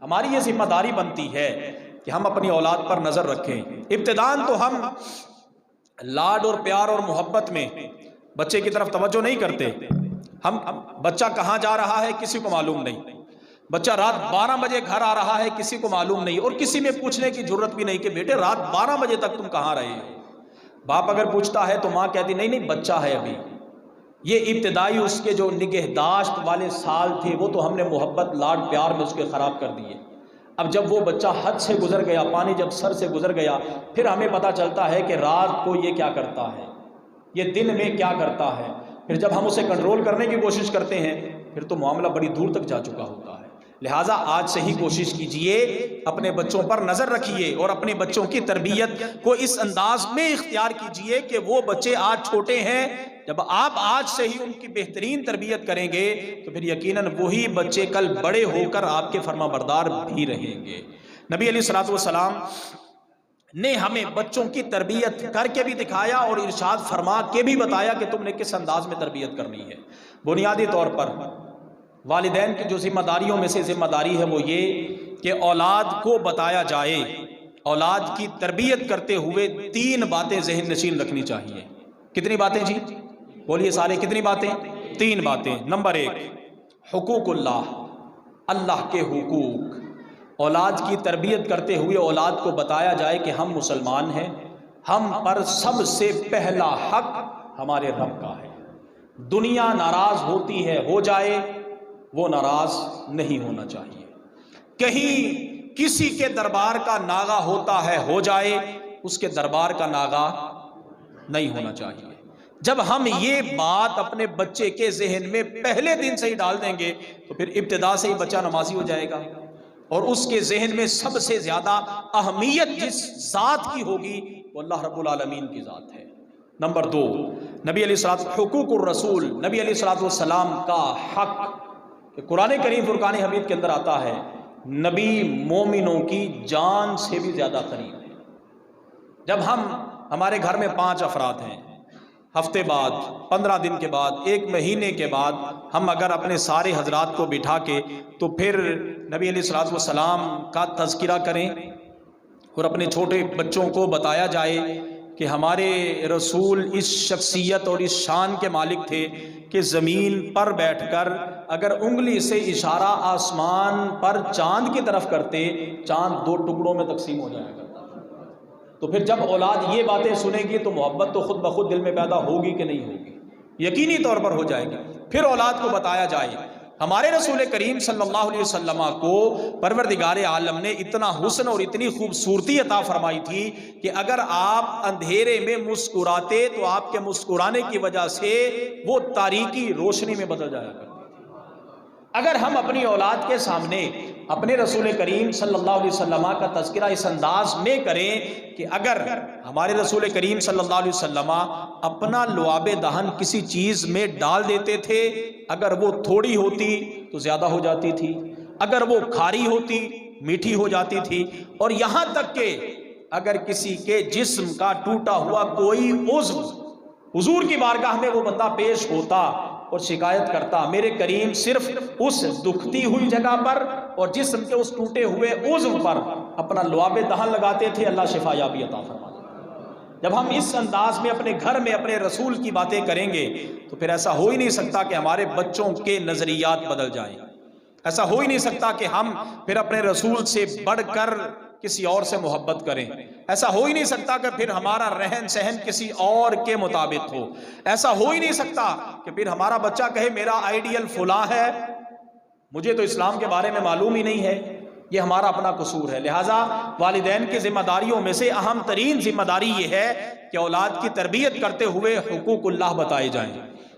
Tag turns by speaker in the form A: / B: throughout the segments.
A: ہماری یہ ذمہ داری بنتی ہے کہ ہم اپنی اولاد پر نظر رکھیں۔ ابتداً تو ہم لاڈ اور پیار اور محبت میں بچے کی طرف توجہ نہیں کرتے۔ ہم بچہ کہاں جا رہا ہے کسی کو معلوم نہیں، بچہ رات 12 بجے گھر آ رہا ہے کسی کو معلوم نہیں، اور کسی میں پوچھنے کی ضرورت بھی نہیں کہ بیٹے رات 12 بجے تک تم کہاں رہے ہو۔ باپ اگر پوچھتا ہے تو ماں کہتی نہیں بچہ ہے ابھی۔ یہ ابتدائی اس کے جو نگہداشت والے سال تھے وہ تو ہم نے محبت لاڈ پیار میں اس کے خراب کر دیے۔ اب جب وہ بچہ حد سے گزر گیا، پانی جب سر سے گزر گیا، پھر ہمیں پتہ چلتا ہے کہ رات کو یہ کیا کرتا ہے، یہ دن میں کیا کرتا ہے۔ پھر جب ہم اسے کنٹرول کرنے کی کوشش کرتے ہیں پھر تو معاملہ بڑی دور تک جا چکا ہوتا ہے۔ لہٰذا آج سے ہی کوشش کیجئے، اپنے بچوں پر نظر رکھیے اور اپنے بچوں کی تربیت کو اس انداز میں اختیار کیجئے کہ وہ بچے آج چھوٹے ہیں، جب آپ آج سے ہی ان کی بہترین تربیت کریں گے تو پھر یقیناً وہی بچے کل بڑے ہو کر آپ کے فرما بردار بھی رہیں گے۔ نبی علیہ الصلوۃ والسلام نے ہمیں بچوں کی تربیت کر کے بھی دکھایا اور ارشاد فرما کے بھی بتایا کہ تم نے کس انداز میں تربیت کرنی ہے۔ بنیادی طور پر والدین کی جو ذمہ داریوں میں سے ذمہ داری ہے وہ یہ کہ اولاد کو بتایا جائے، اولاد کی تربیت کرتے ہوئے 3 باتیں ذہن نشین رکھنی چاہیے۔ کتنی باتیں جی؟ بولیے سارے، کتنی باتیں؟ 3 باتیں۔ نمبر 1، حقوق اللہ، اللہ کے حقوق۔ اولاد کی تربیت کرتے ہوئے اولاد کو بتایا جائے کہ ہم مسلمان ہیں، ہم پر سب سے پہلا حق ہمارے رب کا ہے۔ دنیا ناراض ہوتی ہے ہو جائے، وہ ناراض نہیں ہونا چاہیے۔ کہیں کسی کے دربار کا ناغہ ہوتا ہے ہو جائے، اس کے دربار کا ناغہ نہیں ہونا چاہیے۔ جب ہم یہ بات اپنے بچے کے ذہن میں پہلے دن سے ہی ڈال دیں گے تو پھر ابتدا سے ہی بچہ نمازی ہو جائے گا، اور اس کے ذہن میں سب سے زیادہ اہمیت جس ذات کی ہوگی وہ اللہ رب العالمین کی ذات ہے۔ نمبر 2، نبی علیہ الصلوۃ حقوق الرسول، نبی علیہ الصلوۃ والسلام کا حق کہ قرآن کریم فرقان حمید کے اندر آتا ہے نبی مومنوں کی جان سے بھی زیادہ قریب ہے۔ جب ہمارے گھر میں 5 افراد ہیں، ہفتے بعد، 15 دن کے بعد، 1 مہینے کے بعد ہم اگر اپنے سارے حضرات کو بٹھا کے تو پھر نبی علیہ الصلوۃ والسلام کا تذکرہ کریں اور اپنے چھوٹے بچوں کو بتایا جائے کہ ہمارے رسول اس شخصیت اور اس شان کے مالک تھے کہ زمین پر بیٹھ کر اگر انگلی سے اشارہ آسمان پر چاند کی طرف کرتے، چاند 2 ٹکڑوں میں تقسیم ہو جایا کرتا۔ تو پھر جب اولاد یہ باتیں سنے گی تو محبت تو خود بخود دل میں پیدا ہوگی کہ نہیں ہوگی؟ یقینی طور پر ہو جائے گی۔ پھر اولاد کو بتایا جائے ہمارے رسول کریم صلی اللہ علیہ وسلم کو پروردگار عالم نے اتنا حسن اور اتنی خوبصورتی عطا فرمائی تھی کہ اگر آپ اندھیرے میں مسکراتے تو آپ کے مسکرانے کی وجہ سے وہ تاریکی روشنی میں بدل جایا کرتی۔ اگر ہم اپنی اولاد کے سامنے اپنے رسول کریم صلی اللہ علیہ وسلم کا تذکرہ اس انداز میں کریں کہ اگر ہمارے رسول کریم صلی اللہ علیہ وسلم اپنا لعاب دہن کسی چیز میں ڈال دیتے تھے، اگر وہ تھوڑی ہوتی تو زیادہ ہو جاتی تھی، اگر وہ کھاری ہوتی میٹھی ہو جاتی تھی، اور یہاں تک کہ اگر کسی کے جسم کا ٹوٹا ہوا کوئی عضو حضور کی بارگاہ میں وہ بندہ پیش ہوتا اور شکایت کرتا، میرے کریم صرف اس دکھتی ہوئی جگہ پر اور جسم کے اس ٹوٹے ہوئے عضو پر اپنا لعاب دہن لگاتے تھے، اللہ شفا یابی عطا فرما دیتا۔ جب ہم اس انداز میں اپنے گھر میں اپنے رسول کی باتیں کریں گے تو پھر ایسا ہو ہی نہیں سکتا کہ ہمارے بچوں کے نظریات بدل جائیں، ایسا ہو ہی نہیں سکتا کہ ہم پھر اپنے رسول سے بڑھ کر کسی اور سے محبت کریں، ایسا ہو ہی نہیں سکتا کہ پھر ہمارا رہن سہن کسی اور کے مطابق ہو، ایسا ہو ہی نہیں سکتا کہ پھر ہمارا بچہ کہے میرا آئیڈیل فلاں ہے، مجھے تو اسلام کے بارے میں معلوم ہی نہیں ہے۔ یہ ہمارا اپنا قصور ہے۔ لہٰذا والدین کی ذمہ داریوں میں سے اہم ترین ذمہ داری یہ ہے کہ اولاد کی تربیت کرتے ہوئے حقوق اللہ بتائے جائیں،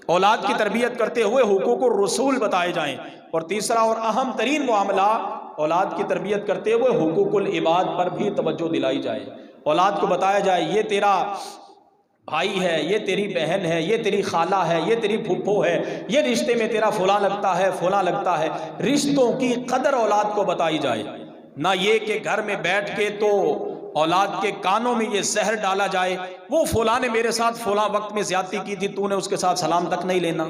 A: اولاد کی تربیت کرتے ہوئے حقوق الرسول بتائے جائیں، اور تیسرا اور اہم ترین معاملہ اولاد کی تربیت کرتے ہوئے حقوق العباد پر بھی توجہ دلائی جائے۔ اولاد کو بتایا جائے یہ تیرا بھائی ہے، یہ تیری بہن ہے، یہ تیری خالہ ہے، یہ تیری پھپھو ہے، یہ رشتے میں تیرا فلاں لگتا ہے فلاں لگتا ہے۔ رشتوں کی قدر اولاد کو بتائی جائے، نہ یہ کہ گھر میں بیٹھ کے تو اولاد کے کانوں میں یہ زہر ڈالا جائے وہ فلاں نے میرے ساتھ فلاں وقت میں زیادتی کی تھی، تو نے اس کے ساتھ سلام تک نہیں لینا۔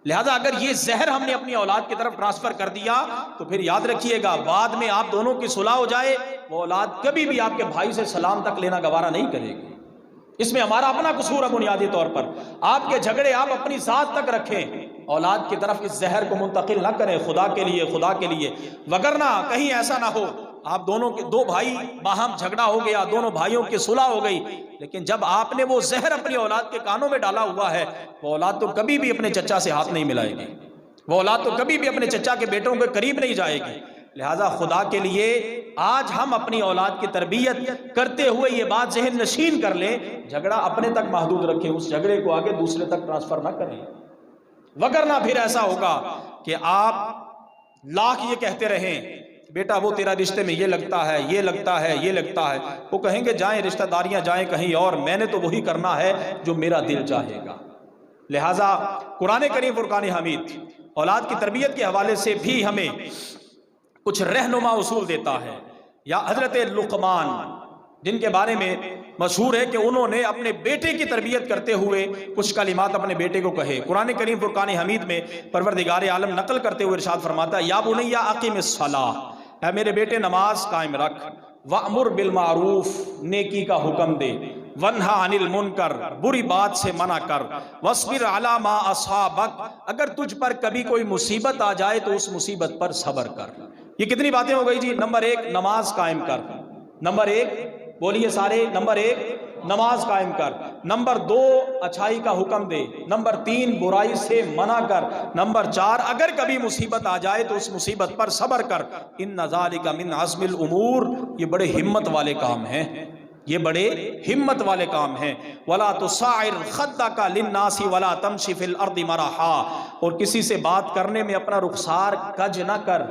A: لہذا اگر یہ زہر ہم نے اپنی اولاد کی طرف ٹرانسفر کر دیا تو پھر یاد رکھیے گا بعد میں آپ دونوں کی صلح ہو جائے وہ اولاد کبھی بھی آپ کے بھائی سے سلام تک لینا گوارا نہیں کرے گی. اس میں ہمارا اپنا قصور ہے بنیادی طور پر. آپ کے جھگڑے آپ اپنی ذات تک رکھیں، اولاد کی طرف اس زہر کو منتقل نہ کریں، خدا کے لیے، وگرنہ کہیں ایسا نہ ہو آپ دونوں کے دو بھائی باہم جھگڑا ہو گیا، دونوں بھائیوں کی صلح ہو گئی، لیکن جب آپ نے وہ زہر اپنی اولاد کے کانوں میں ڈالا ہوا ہے وہ اولاد تو کبھی بھی اپنے چچا سے ہاتھ نہیں ملائے گی، وہ اولاد تو کبھی بھی اپنے چچا کے بیٹوں کے قریب نہیں جائے گی. لہذا خدا کے لیے آج ہم اپنی اولاد کی تربیت کرتے ہوئے یہ بات ذہن نشین کر لیں، جھگڑا اپنے تک محدود رکھیں، اس جھگڑے کو آگے دوسرے تک ٹرانسفر نہ کریں، وگرنہ پھر ایسا ہوگا کہ آپ لاکھ یہ کہتے رہیں بیٹا وہ تیرا رشتے میں یہ لگتا ہے، یہ لگتا ہے، یہ لگتا ہے، وہ کہیں گے جائیں رشتہ داریاں جائیں کہیں اور، میں نے تو وہی کرنا ہے جو میرا دل چاہے گا. لہٰذا قرآن کریم فرقان حمید اولاد کی تربیت کے حوالے سے بھی ہمیں کچھ رہنما اصول دیتا ہے. یا حضرت لقمان جن کے بارے میں مشہور ہے کہ انہوں نے اپنے بیٹے کی تربیت کرتے ہوئے کچھ کلمات اپنے بیٹے کو کہے. قرآن کریم فرقان حمید میں پروردگار عالم نقل کرتے ہوئے ارشاد فرماتا ہے یا بنی اقیم الصلاۃ، اے میرے بیٹے نماز قائم رکھ، وامر بالمعروف نیکی کا حکم دے، ونہا عن المنکر بری بات سے منع کر، واصبر علی ما اصابک اگر تجھ پر کبھی کوئی مصیبت آ جائے تو اس مصیبت پر صبر کر. یہ کتنی باتیں ہو گئی جی؟ نمبر 1 نماز قائم کر، نمبر 1 بولیے سارے، نمبر 1 نماز قائم کر، نمبر 2 اچھائی کا حکم دے، نمبر 3 برائی سے منع کر، نمبر 4 اگر کبھی مصیبت آ جائے تو اس مصیبت پر صبر کر. ان ذالک من عزم الامور، یہ بڑے ہمت والے کام ہیں، یہ بڑے ہمت والے کام ہیں. ولا تصعر خدک للناس ولا تمشی فی الارض مرحا، اور کسی سے بات کرنے میں اپنا رخسار کج نہ کر.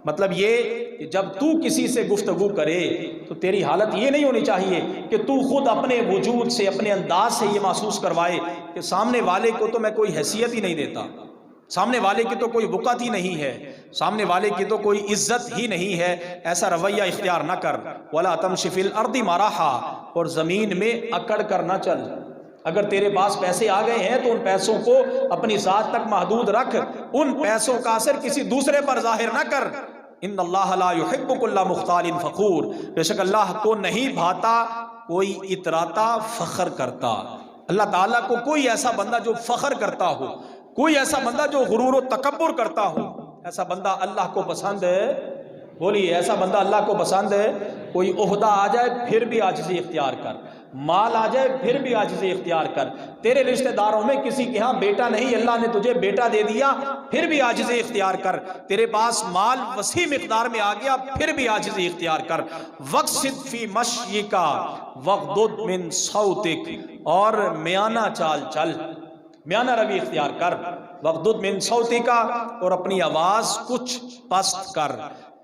A: مطلب یہ کہ جب تو کسی سے گفتگو کرے تو تیری حالت یہ نہیں ہونی چاہیے کہ تو خود اپنے وجود سے اپنے انداز سے یہ محسوس کروائے کہ سامنے والے کو تو میں کوئی حیثیت ہی نہیں دیتا، سامنے والے کی تو کوئی وقت ہی نہیں ہے، سامنے والے کی تو کوئی عزت ہی نہیں ہے. ایسا رویہ اختیار نہ کر. ولا تمشی فی الارض مرحا، اور زمین میں اکڑ کر نہ چل. اگر تیرے پاس پیسے آ گئے ہیں تو ان پیسوں کو اپنی ذات تک محدود رکھ، ان پیسوں کا اثر کسی دوسرے پر ظاہر نہ کر. ان اللہ لا یحب کل مختال فخور، بے شک اللہ کو نہیں بھاتا کوئی اتراتا فخر کرتا. اللہ تعالیٰ کو کوئی ایسا بندہ جو فخر کرتا ہو، کوئی ایسا بندہ جو غرور و تکبر کرتا ہو، ایسا بندہ اللہ کو پسند ہے. بولیے ایسا بندہ اللہ کو پسند ہے. کوئی عہدہ آ جائے پھر بھی عاجزی اختیار کر، مال آ جائے پھر بھی عاجزی اختیار کر. تیرے رشتہ داروں میں کسی کے ہاں بیٹا نہیں، اللہ نے تجھے بیٹا دے دیا پھر بھی عاجزی اختیار کر. تیرے پاس مال وسیع مقدار میں آ گیا پھر بھی عاجزی اختیار کر. وقصد فی مشیک وغضض من صوتک، اور میانہ چال چل، میانہ روی اختیار کر. وغضض من صوتک، اور اپنی آواز کچھ پست کر.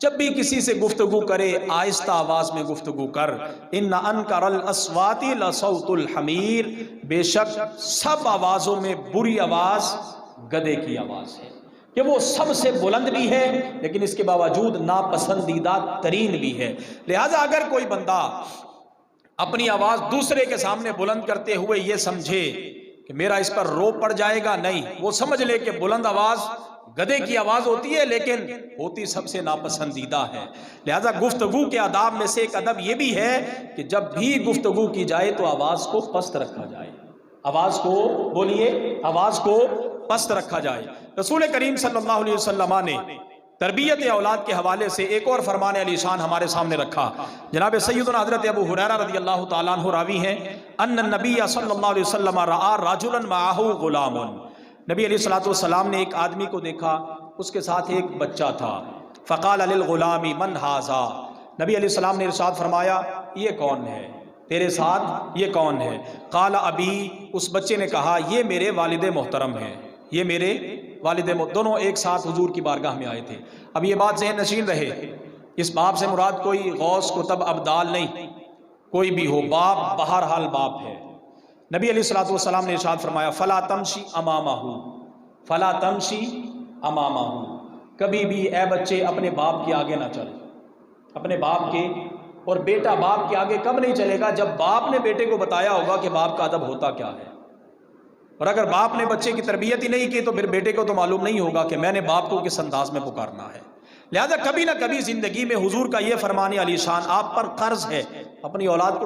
A: جب بھی کسی سے گفتگو کرے آہستہ آواز میں گفتگو کر. ان انکر الاصوات لصوت الحمیر، بے شک سب آوازوں میں بری آواز گدھے کی آواز ہے، کہ وہ سب سے بلند بھی ہے لیکن اس کے باوجود ناپسندیدہ ترین بھی ہے. لہذا اگر کوئی بندہ اپنی آواز دوسرے کے سامنے بلند کرتے ہوئے یہ سمجھے کہ میرا اس پر رو پڑ جائے گا، نہیں، وہ سمجھ لے کہ بلند آواز گدھے کی آواز ہوتی ہے لیکن ہوتی سب سے ناپسندیدہ ہے. لہذا گفتگو کے آداب میں سے ایک ادب یہ بھی ہے کہ جب بھی گفتگو کی جائے تو آواز کو پست رکھا جائے. آواز کو بولیے، آواز کو پست رکھا جائے. رسول کریم صلی اللہ علیہ وسلم نے تربیت اولاد کے حوالے سے ایک اور فرمان علی شان ہمارے سامنے رکھا. جناب سیدنا حضرت ابو ہریرہ رضی اللہ تعالیٰ عنہ راوی ہیں، ان النبی صلی اللہ علیہ وسلم رأى رجلا معه غلام، نبی علیہ الصلوۃ نے ایک آدمی کو دیکھا، اس کے ساتھ ایک بچہ تھا. فقال للغلام من هذا، نبی علیہ السلام نے ارشاد فرمایا یہ کون ہے تیرے ساتھ، یہ کون ہے؟ قال ابی، اس بچے نے کہا یہ میرے والد محترم ہیں، یہ میرے والد دونوں ایک ساتھ حضور کی بارگاہ میں آئے تھے. اب یہ بات ذہن نشین رہے، اس باپ سے مراد کوئی غوث کتب ابدال نہیں، کوئی بھی ہو، باپ بہرحال باپ ہے. نبی علیہ الصلوۃ نے ارشاد فرمایا فلا تمشی امامہ، فلا تمشی امامہ، کبھی بھی اے بچے اپنے باپ کے آگے نہ چل. اپنے باپ کے، اور بیٹا باپ کے آگے کب نہیں چلے گا؟ جب باپ نے بیٹے کو بتایا ہوگا کہ باپ کا ادب ہوتا کیا ہے. اور اگر باپ نے بچے کی تربیت ہی نہیں کی تو پھر بیٹے کو تو معلوم نہیں ہوگا کہ میں نے باپ کو کس انداز میں پکارنا ہے۔ لہذا کبھی نہ کبھی زندگی میں حضور کا یہ فرمان علی شان آپ پر قرض ہے، اپنی اولاد کو